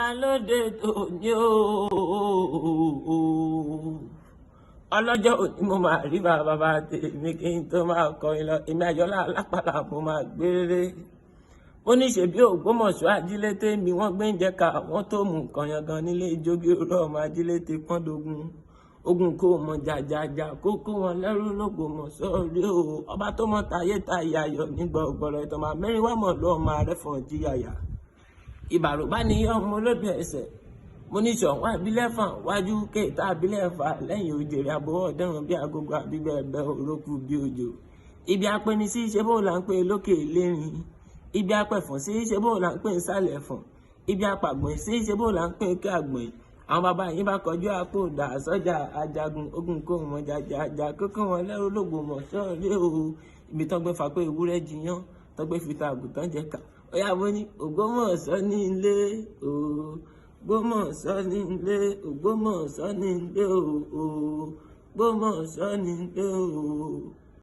ìbára lóde tòní o. Ọlọ́jọ́ òní mo máa rí bàbá tèmi kí n tó máa kọrin lọ. Èmi Àyọ́lá Alápàlà mo máa gbére. Ó ní ṣe bí Ògbómọ̀ṣọ́ ajílété mi wọ́n gbé ń jẹ́ ká wọ́n tó mú nǹkan yangan nílé ìjógi oró ọmọ ajílété pọ́ndógún. Ogun kò mọ jàjàjà kókó wọn lẹ́rú l'Ògbómọ̀ṣọ́ rí o. Ọba tó mọ tayé tayé ayọ̀ nígbà ọ̀gbọ̀rọ̀ ìtàn máa mẹ́rin wá mọ̀ ló ọmọ arẹ́fọ̀n jíyàyà. Ìbàrùbá ni ọmọ olódò ẹsẹ̀. Mo ní Ṣọ̀ún abilẹ́fà wájú kéèta abilẹ́fà lẹ́yìn òjèrè àbọ̀wọ̀ ọ̀dẹ́rùn bí agogo àbíbẹ̀ ẹ̀bẹ̀ òrókù bí òjò. Ibi apẹni sí ṣe bó là ń pè lókè lérin. Ibi apẹ̀fọ̀n sí ṣe bó là ń pè nsàlẹ̀ ẹ̀fọ̀n. Ibi apàgbọ̀n sí ṣe bó là ń pè kí àgbọ̀n. Àwọn bàbá yín bá kọjú àpò dà sọ́jà ajagun ogun kó wọn jàjàjà kókó wọn lẹ́rú l'Ògbómọ̀ṣọ́ rí o. Ibi tán gbé fapẹ́ ewúrẹ́ jiyán tán gbé fìtà àgùntàn jẹ ká. Ó yá bó ní Ògbómọ̀ṣọ́ ní ilé o. Ògbómọ̀ṣọ́ ní ilé, Ògbómọ̀ṣọ́ ní ilé o. Ògbómọ̀ṣọ́ ní ilé o.